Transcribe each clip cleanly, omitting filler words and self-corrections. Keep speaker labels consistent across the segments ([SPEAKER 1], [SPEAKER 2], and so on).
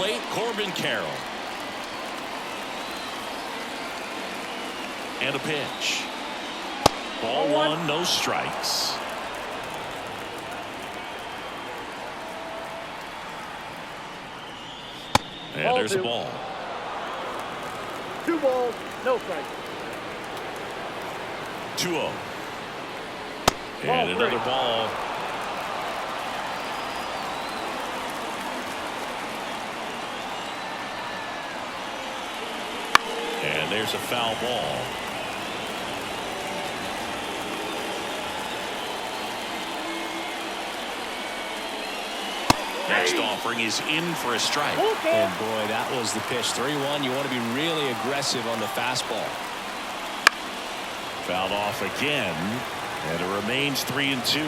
[SPEAKER 1] plate, Corbin Carroll. And a pitch. Ball one, no strikes. And there's a ball.
[SPEAKER 2] 2 balls, no strikes.
[SPEAKER 1] 2-0. And another ball. And there's a foul ball. Next offering is in for a strike.
[SPEAKER 3] And boy, that was the pitch. 3-1. You want to be really aggressive on the fastball.
[SPEAKER 1] Fouled off again, and it remains 3-2.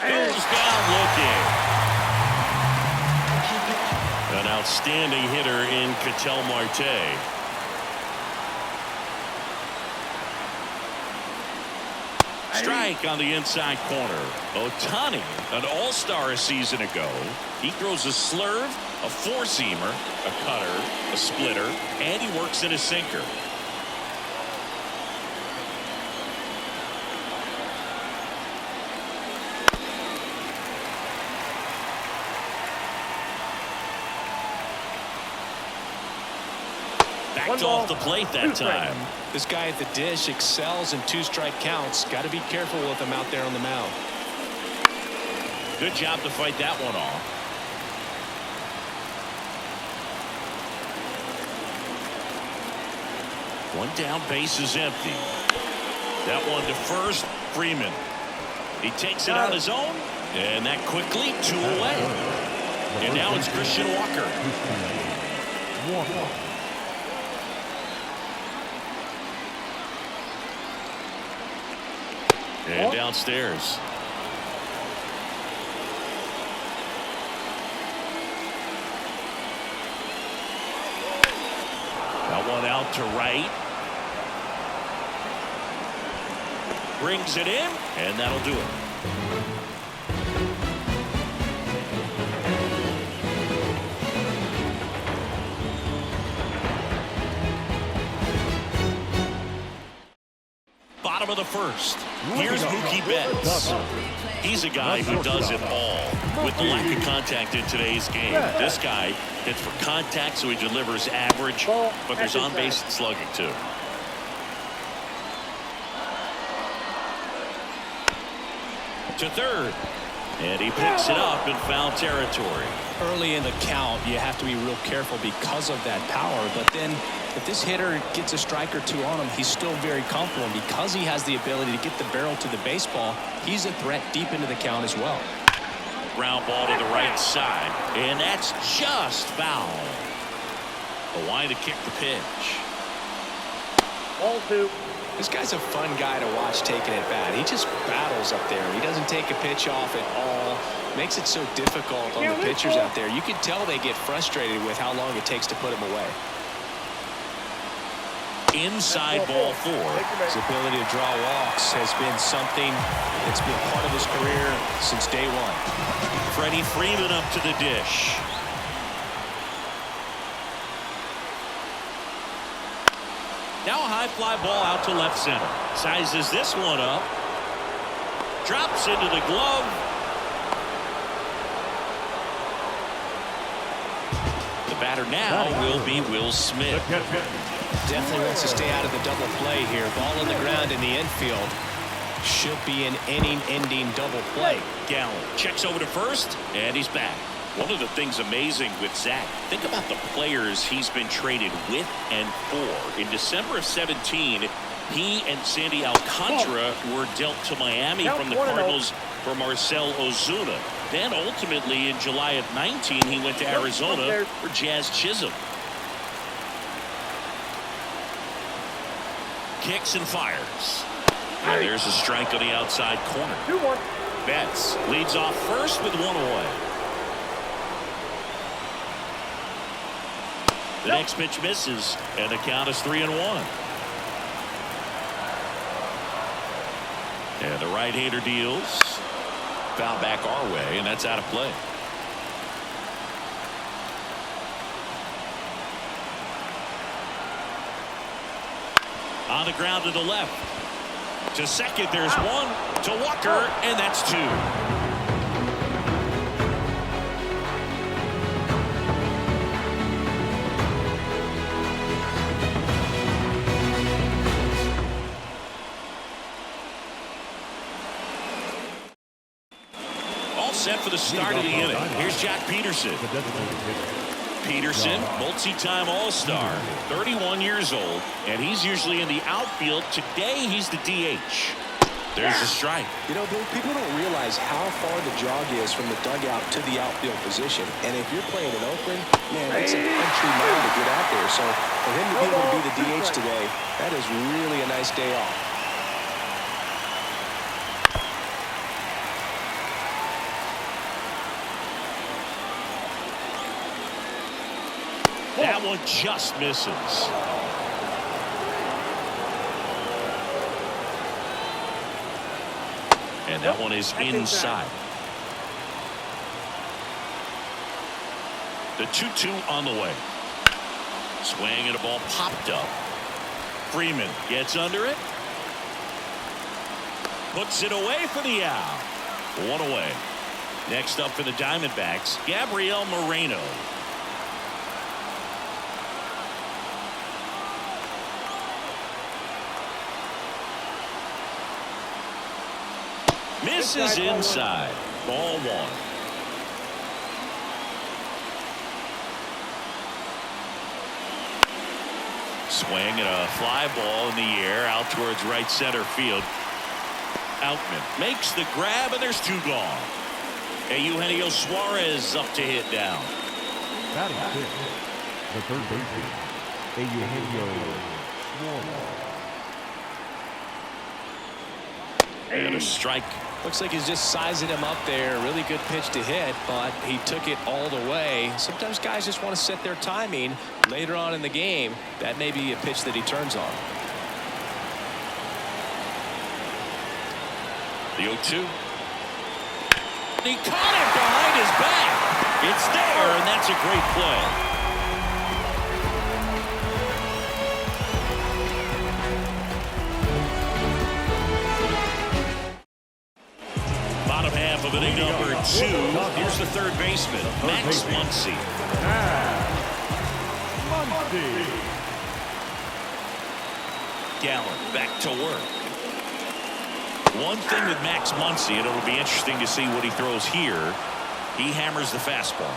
[SPEAKER 1] Goes down looking. An outstanding hitter in Ketel Marte. Strike on the inside corner. Ohtani, an all-star a season ago. He throws a slurve, a four-seamer, a cutter, a splitter, and he works in a sinker. Backed off the plate that time.
[SPEAKER 3] This guy at the dish excels in 2-strike counts. Got to be careful with him out there on the mound.
[SPEAKER 1] Good job to fight that one off. One down, base is empty. That one to first, Freeman. He takes it on his own, and that quickly 2 away. And now it's Christian Walker. And downstairs. That one out to right. Brings it in, and that'll do it. Bottom of the first. Here's Mookie Betts. He's a guy who does it all with the lack of contact in today's game. This guy hits for contact, so he delivers average, but there's on-base and slugging too. To third, and he picks it up in foul territory.
[SPEAKER 3] Early in the count, you have to be real careful because of that power, but then if this hitter gets a strike or two on him, he's still very comfortable. And because he has the ability to get the barrel to the baseball, he's a threat deep into the count as well.
[SPEAKER 1] Ground ball to the right side, and that's just foul. A line to kick the pitch.
[SPEAKER 2] Ball 2.
[SPEAKER 3] This guy's a fun guy to watch taking at bat. He just battles up there. He doesn't take a pitch off at all. Makes it so difficult on the pitchers out there. You can tell they get frustrated with how long it takes to put him away.
[SPEAKER 1] Inside ball 4.
[SPEAKER 3] His ability to draw walks has been something that's been part of his career since day one.
[SPEAKER 1] Freddie Freeman up to the dish. Now a high fly ball out to left center. Sizes this one up. Drops into the glove. The batter now will be Will Smith.
[SPEAKER 3] Definitely wants to stay out of the double play here. Ball on the ground in the infield. Should be an inning-ending double play.
[SPEAKER 1] Gallen checks over to first, and he's back. One of the things amazing with Zach, think about the players he's been traded with and for. In December of 17, he and Sandy Alcantara were dealt to Miami from the Cardinals for Marcell Ozuna. Then ultimately in July of 19, he went to Arizona for Jazz Chisholm. Kicks and fires. And there's a strike on the outside corner.
[SPEAKER 2] 2-1.
[SPEAKER 1] Betts leads off first with 1 away. The next pitch misses, and the count is 3-1. And the right-hander deals. Foul back our way, and that's out of play. On the ground to the left. To second, there's one. To Walker, and that's two. All set for the start of the inning. Here's Jack Peterson. Peterson, multi-time All-Star, 31 years old, and he's usually in the outfield. Today, he's the DH. There's a strike.
[SPEAKER 3] You know, Bill, people don't realize how far the jog is from the dugout to the outfield position. And if you're playing in Oakland, man, it's a country mile to get out there. So for him to be able to be the DH today, that is really a nice day off.
[SPEAKER 1] That one just misses. And that one is inside. The 2-2 on the way. Swing and a ball popped up. Freeman gets under it. Puts it away for the out. One away. Next up for the Diamondbacks, Gabriel Moreno. Misses inside. Ball one. Swing and a fly ball in the air out towards right center field. Outman makes the grab, and there's two gone. Eugenio Suarez up to hit down.
[SPEAKER 4] Batting fifth, the third baseman, Eugenio Suarez.
[SPEAKER 1] And a strike.
[SPEAKER 3] Looks like he's just sizing him up there. Really good pitch to hit, but he took it all the way. Sometimes guys just want to set their timing later on in the game. That may be a pitch that he turns on.
[SPEAKER 1] The 0-2. He caught it behind his back. It's there, and that's a great play. Bottom half of inning number 2. Here's the third baseman, Max Muncy. Gallen back to work. One thing with Max Muncy, and it'll be interesting to see what he throws here. He hammers the fastball.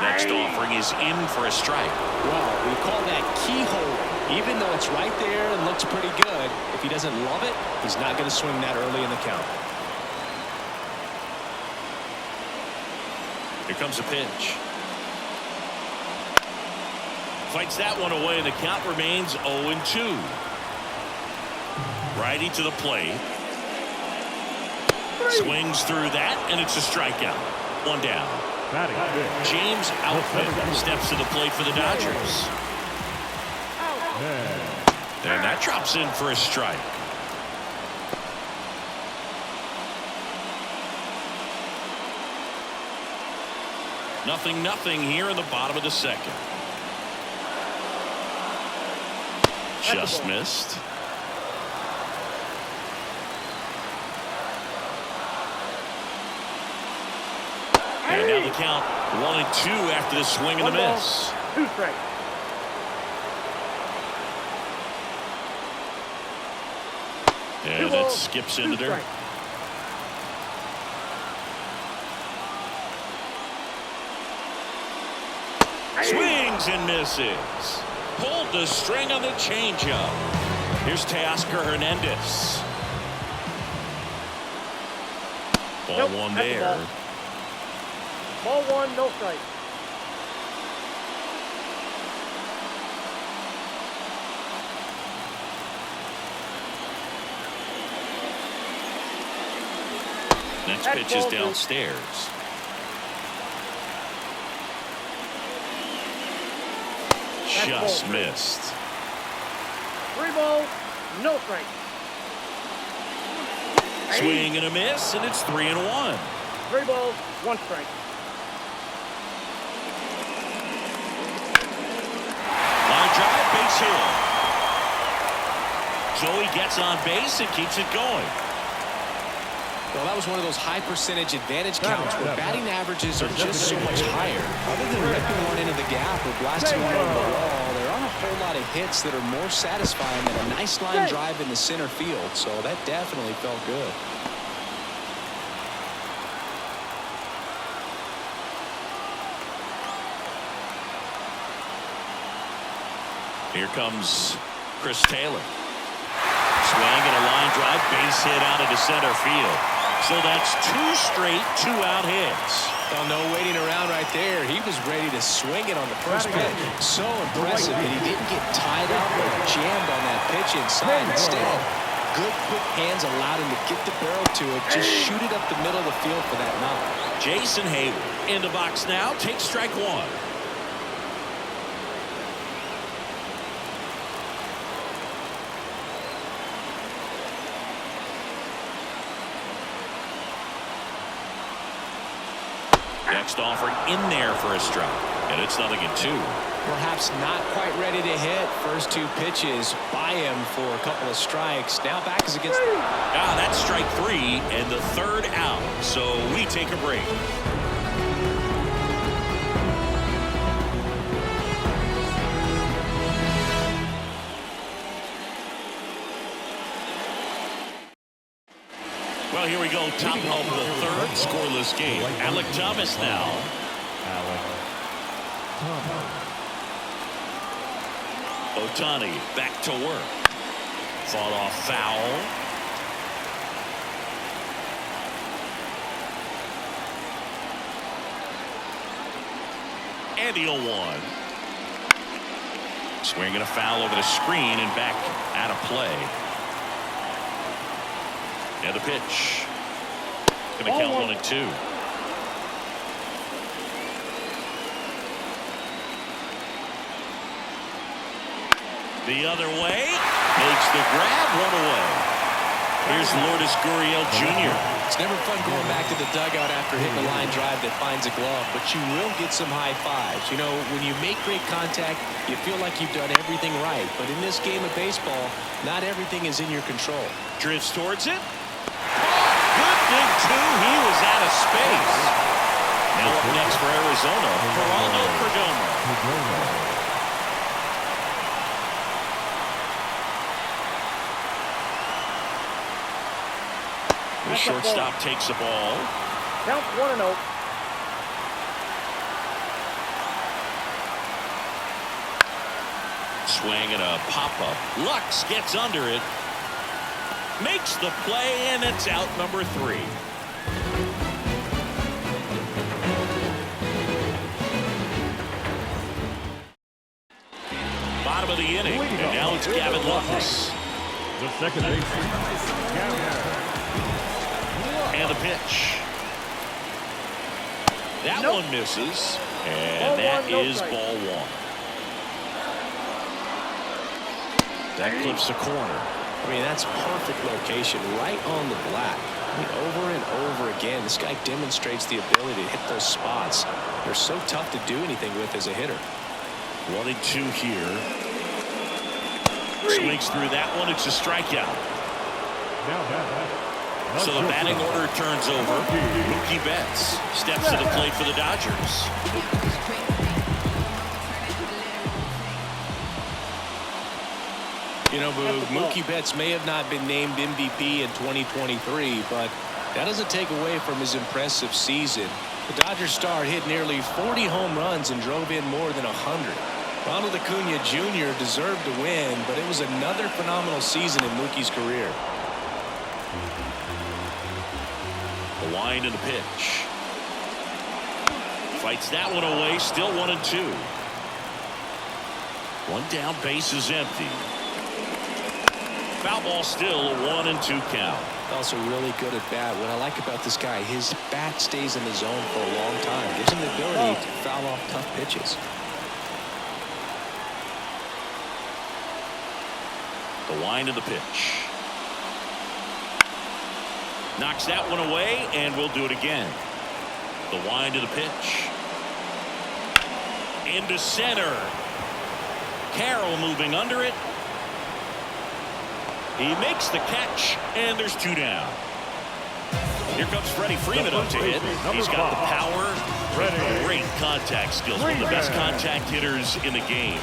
[SPEAKER 1] Next offering is in for a strike.
[SPEAKER 3] Well, we call that keyhole. Even though it's right there and looks pretty good, if he doesn't love it, he's not going to swing that early in the count.
[SPEAKER 1] Here comes a pitch. Fights that one away, and the count remains 0-2. Righty to the plate. Swings through that, and it's a strikeout. One down. James Outman steps to the plate for the Dodgers. And that drops in for a strike. Nothing here in the bottom of the second. Just missed. And now the count 1-2 after the swing and the miss.
[SPEAKER 2] 2 strikes.
[SPEAKER 1] And it skips into dirt. Swings and misses. Pulled the string on the changeup. Here's Teoscar Hernandez. Ball one there.
[SPEAKER 2] Ball 1, no strike.
[SPEAKER 1] Next pitch is downstairs. Just missed.
[SPEAKER 2] 3 balls, no strike.
[SPEAKER 1] Swing and a miss, and it's 3-1.
[SPEAKER 2] 3 balls, 1 strike.
[SPEAKER 1] Line drive, base hit. Joey gets on base and keeps it going.
[SPEAKER 3] Well, that was one of those high percentage advantage counts where batting averages are just so much higher. Other than ripping one into the gap or blasting one over the wall, there aren't a whole lot of hits that are more satisfying than a nice line drive in the center field. So that definitely felt good.
[SPEAKER 1] Here comes Chris Taylor. Swing and a line drive, base hit out into center field. So that's 2 straight 2-out hits.
[SPEAKER 3] Well, no waiting around right there. He was ready to swing it on the first pitch. So impressive that he didn't get tied up or jammed on that pitch inside. Instead, good quick hands allowed him to get the barrel to it, just shoot it up the middle of the field for that knock.
[SPEAKER 1] Jason Hayward in the box now, takes strike 1. Next offering in there for a strike, and it's 0-2.
[SPEAKER 3] Perhaps not quite ready to hit. First 2 pitches by him for a couple of strikes. Now back is against.
[SPEAKER 1] That's strike 3 and the 3rd out. So we take a break. Well, here we go. Top of the 3rd, scoreless game. Alec Thomas now. Ohtani back to work. Fought off foul. And the 0-1. Swinging a foul over the screen and back out of play. And the pitch. Going to count 1-2. The other way. Makes the grab, 1 away. Here's Lourdes Gurriel Jr.
[SPEAKER 3] It's never fun going back to the dugout after hitting a line drive that finds a glove, but you will get some high fives. You know, when you make great contact, you feel like you've done everything right. But in this game of baseball, not everything is in your control.
[SPEAKER 1] Drifts towards it. Good thing, too. He was out of space. Now up next for Arizona, Geraldo Perdomo. The shortstop takes the ball.
[SPEAKER 2] Count 1-0.
[SPEAKER 1] Swing and a pop-up. Lux gets under it. Makes the play, and it's out number 3. Bottom of the inning, and now it's Gavin Lux.
[SPEAKER 4] The second baseman.
[SPEAKER 1] And the pitch. That one misses, and that is ball 1. That clips the corner.
[SPEAKER 3] I mean, that's perfect location, right on the black. I mean, over and over again, this guy demonstrates the ability to hit those spots. They're so tough to do anything with as a hitter.
[SPEAKER 1] 1-2 here. Swings through that one. It's a strikeout. So the batting order turns over. Mookie Betts steps to the plate for the Dodgers.
[SPEAKER 3] You know, Mookie Betts may have not been named MVP in 2023, but that doesn't take away from his impressive season. The Dodgers star hit nearly 40 home runs and drove in more than 100. Ronald Acuna Jr. deserved to win, but it was another phenomenal season in Mookie's career.
[SPEAKER 1] The wind and the pitch. Fights that one away. Still 1-2. One down, base is empty. Foul ball, still a 1-2 count.
[SPEAKER 3] Also really good at bat. What I like about this guy, his bat stays in the zone for a long time. Gives him the ability to foul off tough pitches. The wind of the pitch.
[SPEAKER 1] Knocks that one away, and we'll do it again. The wind of the pitch. Into center. Carroll moving under it. He makes the catch, and there's 2 down. Here comes Freddie Freeman up to hit. He's got the power, great contact skills, one of the best contact hitters in the game.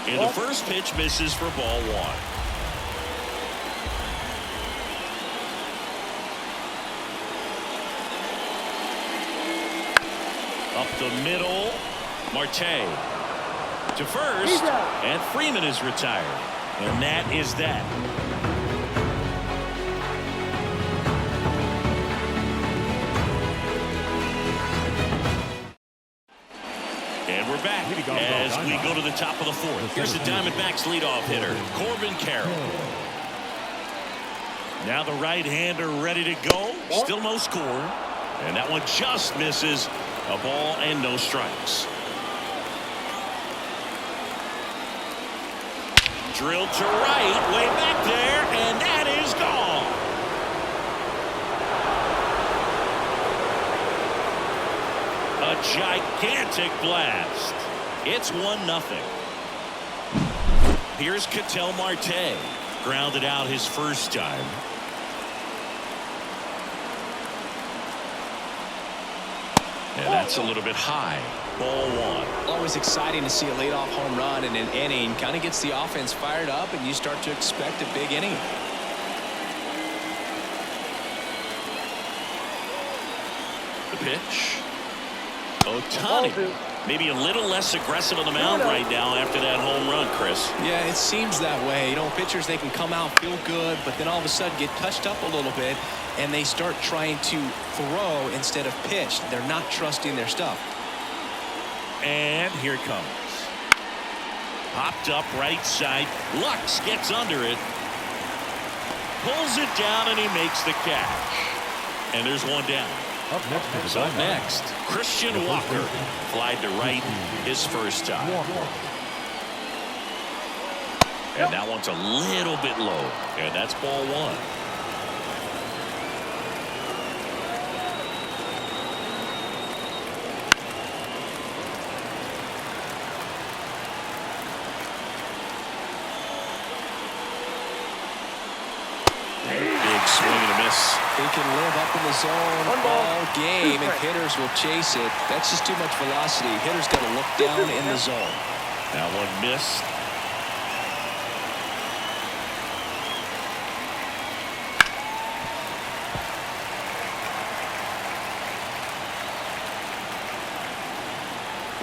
[SPEAKER 1] And the first pitch misses for ball 1. Up the middle, Marte to first, and Freeman is retired. And that is that. And we're back as we go to the top of the 4th. Here's the Diamondbacks leadoff hitter, Corbin Carroll. Now the right-hander ready to go. Still no score. And that one just misses. A ball and no strikes. Drilled to right, way back there, and that is gone. A gigantic blast. It's 1-0. Here's Ketel Marte. Grounded out his first time. And that's a little bit high. Ball 1.
[SPEAKER 3] Always exciting to see a leadoff home run in an inning. Kind of gets the offense fired up, and you start to expect a big inning.
[SPEAKER 1] The pitch. Ohtani. Maybe a little less aggressive on the mound right now after that home run, Chris.
[SPEAKER 3] Yeah, it seems that way. You know, pitchers, they can come out, feel good, but then all of a sudden get touched up a little bit, and they start trying to throw instead of pitch. They're not trusting their stuff.
[SPEAKER 1] And here it comes. Popped up right side. Lux gets under it. Pulls it down, and he makes the catch. And there's 1 down.
[SPEAKER 4] Up
[SPEAKER 1] next, Christian Walker. Flied to right his first time. And that one's a little bit low. And that's ball 1. Swing and a miss.
[SPEAKER 3] He can live up in the zone all game, and hitters will chase it. That's just too much velocity. Hitters got to look down in the zone.
[SPEAKER 1] That one missed.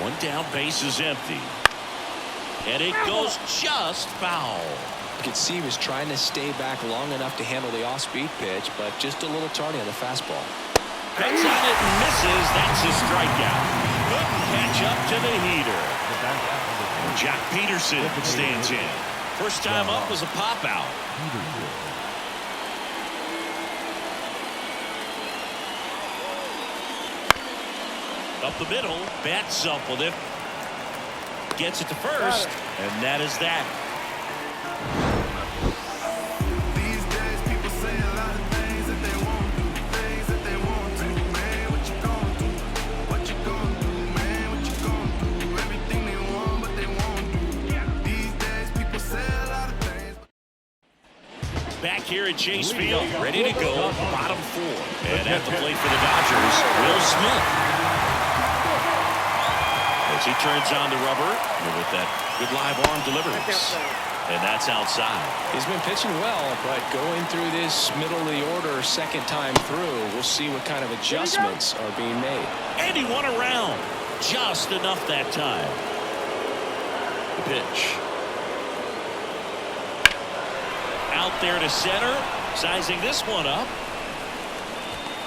[SPEAKER 1] One down, base is empty. And it goes just foul.
[SPEAKER 3] You could see he was trying to stay back long enough to handle the off-speed pitch, but just a little tardy on the fastball.
[SPEAKER 1] Cuts on it and misses. That's a strikeout. Couldn't catch up to the heater. Jack Peterson stands in. First time up was a pop out. Up the middle, bats up with it. Gets it to first, and that is that.
[SPEAKER 5] These days, people say a lot of things that they won't do, things that they won't do. Man, what you gonna do? What you gonna do, man? What you gonna do? Everything they want, but they won't do. These days, people say a lot of things.
[SPEAKER 1] Back here at Chase Field, ready to go, bottom 4. And at the plate for the Dodgers, Will Smith. As he turns on the rubber, and with that good live arm delivers. And that's outside.
[SPEAKER 3] He's been pitching well, but going through this middle of the order second time through, we'll see what kind of adjustments are being made.
[SPEAKER 1] And he won around. Just enough that time. The pitch. Out there to center. Sizing this one up.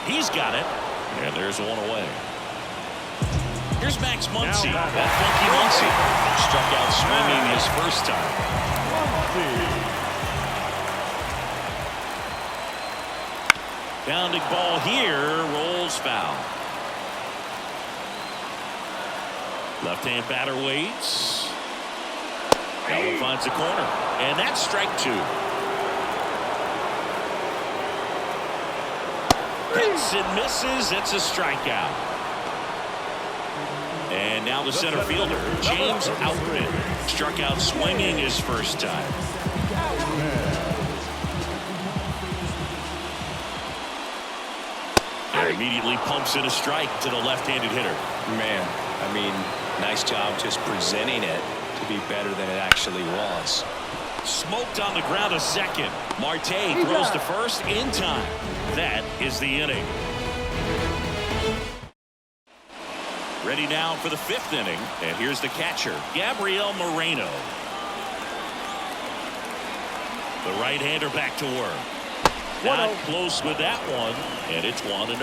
[SPEAKER 1] He's got it. And there's one away. Here's Max Muncy. That funky Muncy struck out swinging his first time. Bounding ball here, rolls foul. Left-hand batter waits. That one finds the corner. And that's strike 2. Hits and misses. It's a strikeout. And now the center fielder, James Outman, struck out swinging his first time. And immediately pumps in a strike to the left-handed hitter.
[SPEAKER 3] Man, I mean, nice job just presenting it to be better than it actually was.
[SPEAKER 1] Smoked on the ground a second. Marte throws to first in time. That is the inning. Ready now for the 5th inning. And here's the catcher, Gabriel Moreno. The right-hander back to work. Not close with that one. And it's 1-0.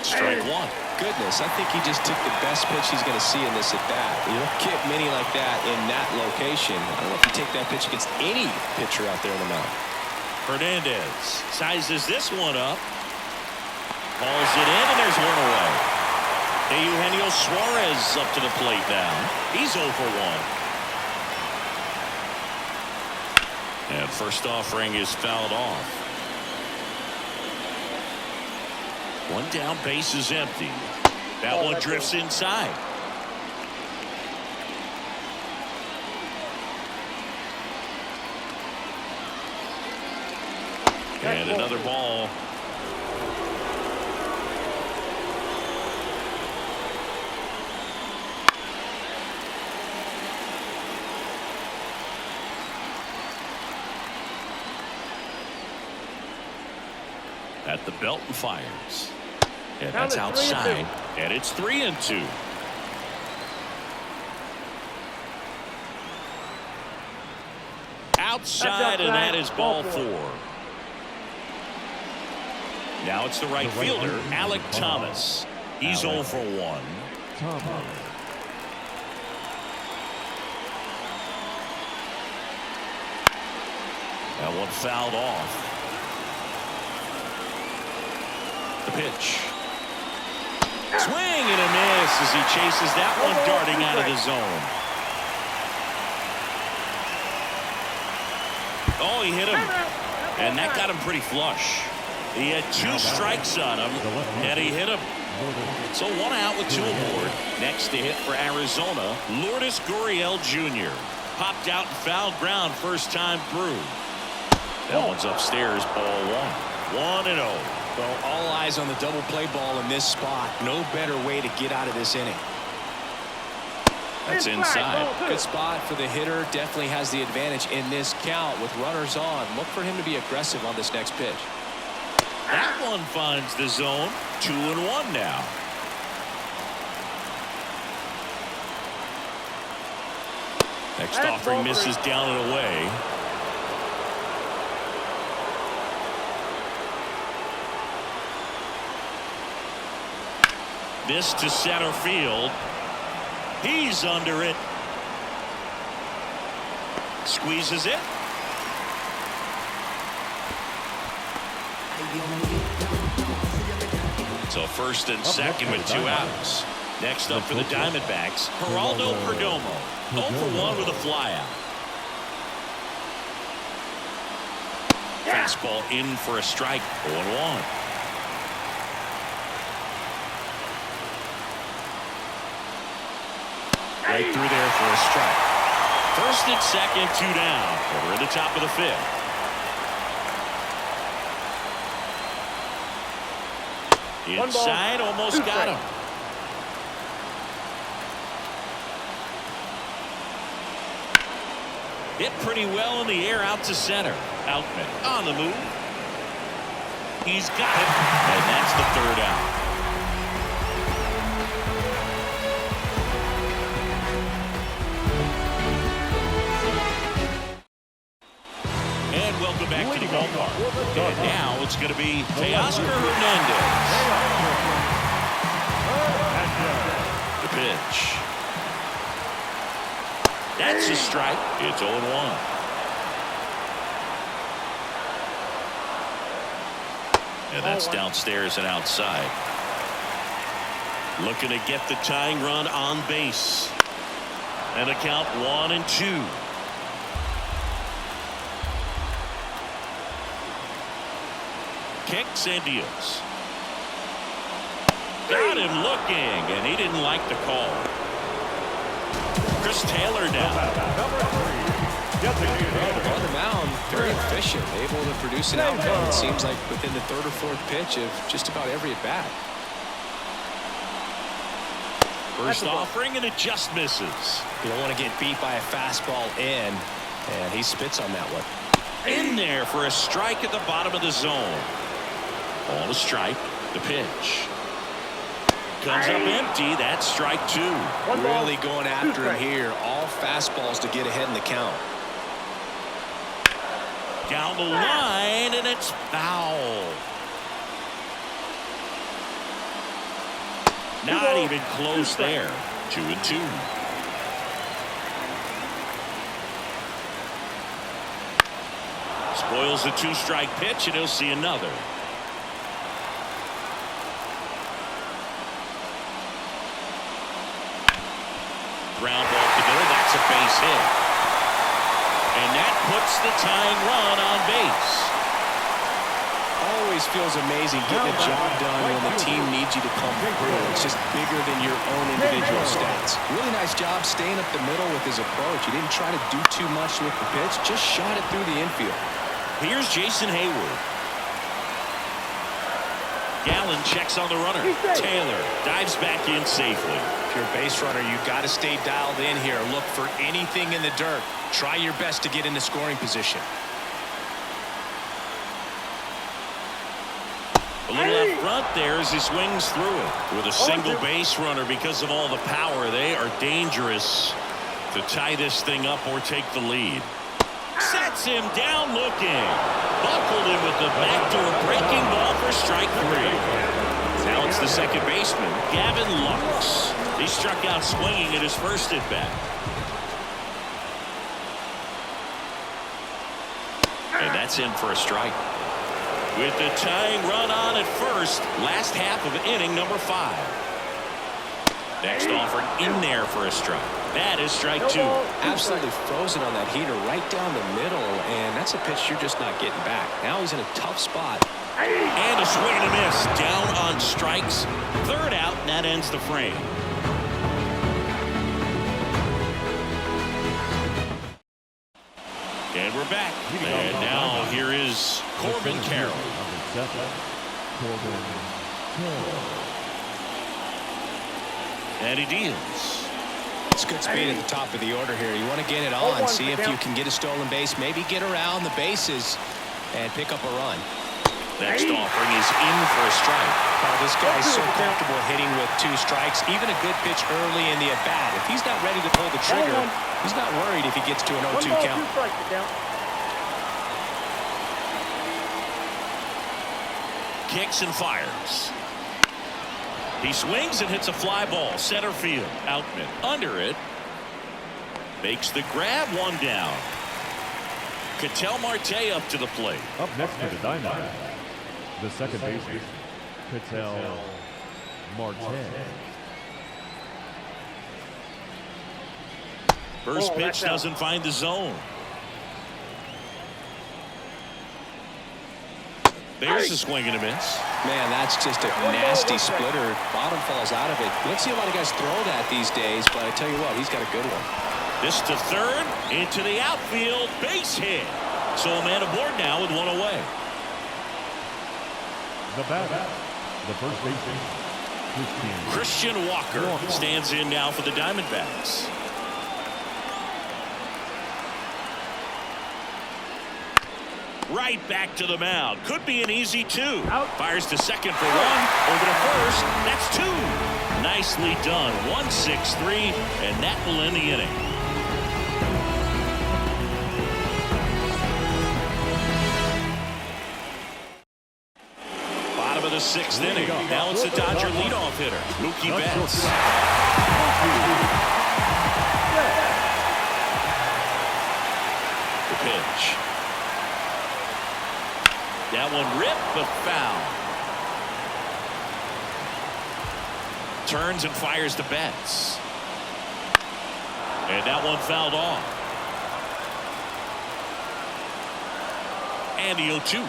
[SPEAKER 1] Strike 1.
[SPEAKER 3] Goodness, I think he just took the best pitch he's going to see in this at bat. You don't get many like that in that location. I don't know if you take that pitch against any pitcher out there in the mound.
[SPEAKER 1] Hernandez sizes this one up. Hauls it in, and there's one away. Eugenio Suarez up to the plate now. He's 0 for 1. And first offering is fouled off. One down, base is empty. That one drifts inside. And another ball. At the belt and fires. And that's outside. And it's 3-2. Outside, and that is ball 4. Now it's the right fielder, Alek Thomas. He's 0 for 1. That one fouled off. The pitch. Swing and a miss as he chases that one darting out of the zone. Oh, he hit him. And that got him pretty flush. He had 2 strikes on him, and he hit him. So 1 out with 2 aboard. Next to hit for Arizona, Lourdes Gurriel Jr. Popped out and fouled ground first time through. That one's upstairs, ball 1. 1-0.
[SPEAKER 3] Well, all eyes on the double play ball in this spot. No better way to get out of this inning.
[SPEAKER 1] That's inside.
[SPEAKER 3] Good spot for the hitter. Definitely has the advantage in this count with runners on. Look for him to be aggressive on this next pitch.
[SPEAKER 1] That one finds the zone. 2-1 now. Next offering misses down and away. This to center field. He's under it. Squeezes it. So first and second with 2 outs. Next up for the Diamondbacks, Geraldo Perdomo. 0 for 1 with a flyout. Fastball in for a strike. 0-1. Right through there for a strike. First and second, 2 down. We're in the top of the 5th. Inside, almost got him. Hit pretty well in the air out to center. Outman on the move. He's got it, and that's the 3rd out. And welcome back to the ballpark. And now it's going to be Teoscar Hernandez. The pitch. That's a strike. It's 0-1. And that's downstairs and outside. Looking to get the tying run on base. And a count 1-2. Kicks and deals. Got him looking, and he didn't like the call. Chris Taylor now.
[SPEAKER 3] On the mound, very efficient, able to produce an outcome. It seems like within the third or fourth pitch of just about every at bat.
[SPEAKER 1] First offering, and it just misses.
[SPEAKER 3] You don't want to get beat by a fastball in, and he spits on that one.
[SPEAKER 1] In there for a strike at the bottom of the zone. Ball to strike. The pitch comes up empty. That's strike 2.
[SPEAKER 3] Really going after him here. All fastballs to get ahead in the count.
[SPEAKER 1] Down the line, and it's foul. Not even close there. 2-2. Spoils the 2-strike pitch, and he'll see another. Ground ball to middle. That's a base hit. And that puts the tying run on base.
[SPEAKER 3] Always feels amazing getting a job done when the team needs you to come through. It's just bigger than your own individual stats. Really nice job staying up the middle with his approach. He didn't try to do too much with the pitch. Just shot it through the infield.
[SPEAKER 1] Here's Jason Hayward. Gallen checks on the runner. Taylor dives back in safely.
[SPEAKER 3] If you're a base runner, you got to stay dialed in here. Look for anything in the dirt. Try your best to get into scoring position.
[SPEAKER 1] A little up front there as he swings through it. With a single base runner, because of all the power, they are dangerous to tie this thing up or take the lead. Sets him down looking. Buckled him with the backdoor breaking ball for strike 3. Now it's the second baseman, Gavin Lux. He struck out swinging at his first at bat. And that's in for a strike. With the tying run on at first, last half of inning number 5. Next offering in there for a strike. That is strike 2.
[SPEAKER 3] Absolutely frozen on that heater right down the middle, and that's a pitch you're just not getting back. Now he's in a tough spot.
[SPEAKER 1] And a swing and a miss. Down on strikes. Third out, and that ends the frame. And we're back. And now here is Corbin Carroll. And he deals.
[SPEAKER 3] It's good speed at the top of the order here. You want to get it on, see if you can get a stolen base, maybe get around the bases and pick up a run.
[SPEAKER 1] Next offering is in for a strike.
[SPEAKER 3] Oh, this guy's so comfortable hitting with 2 strikes, even a good pitch early in the at-bat. If he's not ready to pull the trigger, he's not worried if he gets to an 0-2 count.
[SPEAKER 1] Kicks and fires. He swings and hits a fly ball. Center field. Outman under it. Makes the grab. 1 down. Ketel Marte up to the plate.
[SPEAKER 4] Up next for the Diamondbacks, the second baseman, Ketel Marte.
[SPEAKER 1] First pitch doesn't find the zone. There's a swing and a miss.
[SPEAKER 3] Man, that's just a nasty splitter. Bottom falls out of it. You don't see a lot of guys throw that these days, but I tell you what, he's got a good one.
[SPEAKER 1] This to third, into the outfield, base hit. So a man aboard now with 1 away.
[SPEAKER 4] The batter, the first baseman,
[SPEAKER 1] Christian Walker stands in now for the Diamondbacks. Right back to the mound. Could be an easy 2. Fires to second for 1. Over to first. That's 2. Nicely done. 1-6-3, and that will end the inning. Bottom of the 6th inning. Now it's the Dodger leadoff hitter, Mookie Betts. The pitch. That one ripped, but foul. turns and fires to Betts. And that one fouled off. And the 0-2.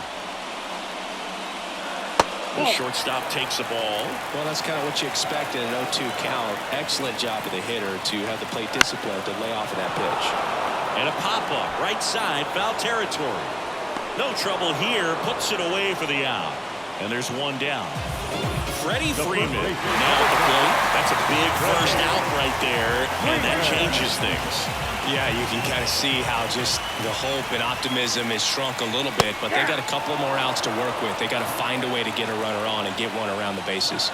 [SPEAKER 1] The shortstop takes the ball.
[SPEAKER 3] Well, that's kind of what you expect in an 0-2 count. Excellent job of the hitter to have the plate discipline to lay off of that pitch.
[SPEAKER 1] And a pop-up, right side, foul territory. No trouble here, puts it away for the out. And there's one down. Freddie Freeman now at the plate. That's a big first out right there, and that changes things.
[SPEAKER 3] Yeah, you can kind of see how just the hope and optimism is shrunk a little bit, but they got a couple more outs to work with. They got to find a way to get a runner on and get one around the bases.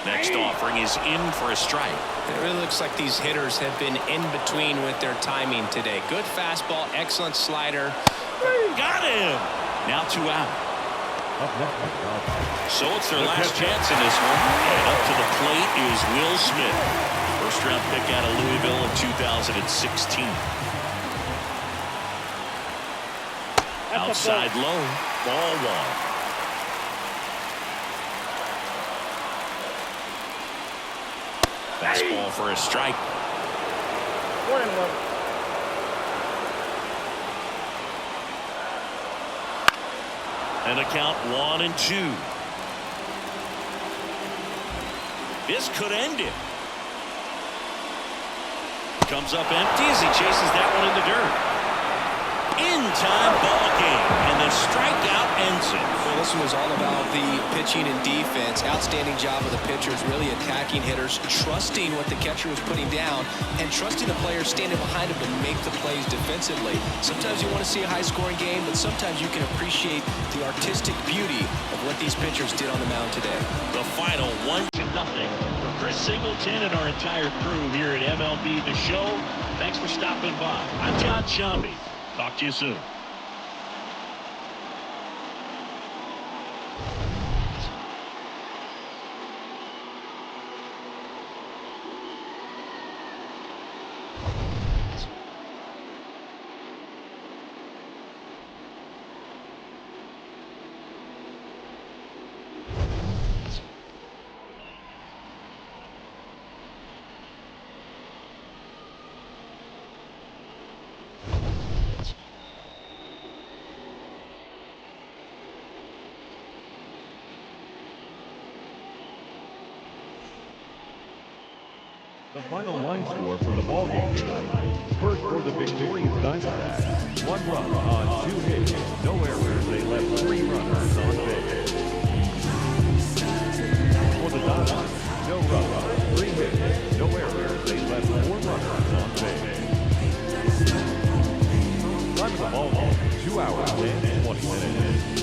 [SPEAKER 1] Next offering is in for a strike.
[SPEAKER 3] It really looks like these hitters have been in between with their timing today. Good fastball, excellent slider.
[SPEAKER 1] Got him. Now 2 out. So it's their last chance in this one. And up to the plate is Will Smith. First round pick out of Louisville in 2016. Outside low. Ball 1. Fastball for a strike.
[SPEAKER 2] 1-1.
[SPEAKER 1] And a count 1-2. This could end it. Comes up empty as he chases that one in the dirt. In-time ball game, and the strikeout ends it.
[SPEAKER 3] Well, this one was all about the pitching and defense. Outstanding job of the pitchers, really attacking hitters, trusting what the catcher was putting down, and trusting the players standing behind him to make the plays defensively. Sometimes you want to see a high-scoring game, but sometimes you can appreciate the artistic beauty of what these pitchers did on the mound today.
[SPEAKER 1] The final 1-0. For Chris Singleton and our entire crew here at MLB The Show, thanks for stopping by. I'm John Shambi. Talk to you soon.
[SPEAKER 4] The final line score for the ballgame tonight. First for the victorious Diamondbacks. 1 run on 2 hits, no errors. They left 3 runners on base. For the Diamondbacks, no runs, 3 hits, no errors. They left 4 runners on base. Time of the ballgame, 2 hours and 20 minutes.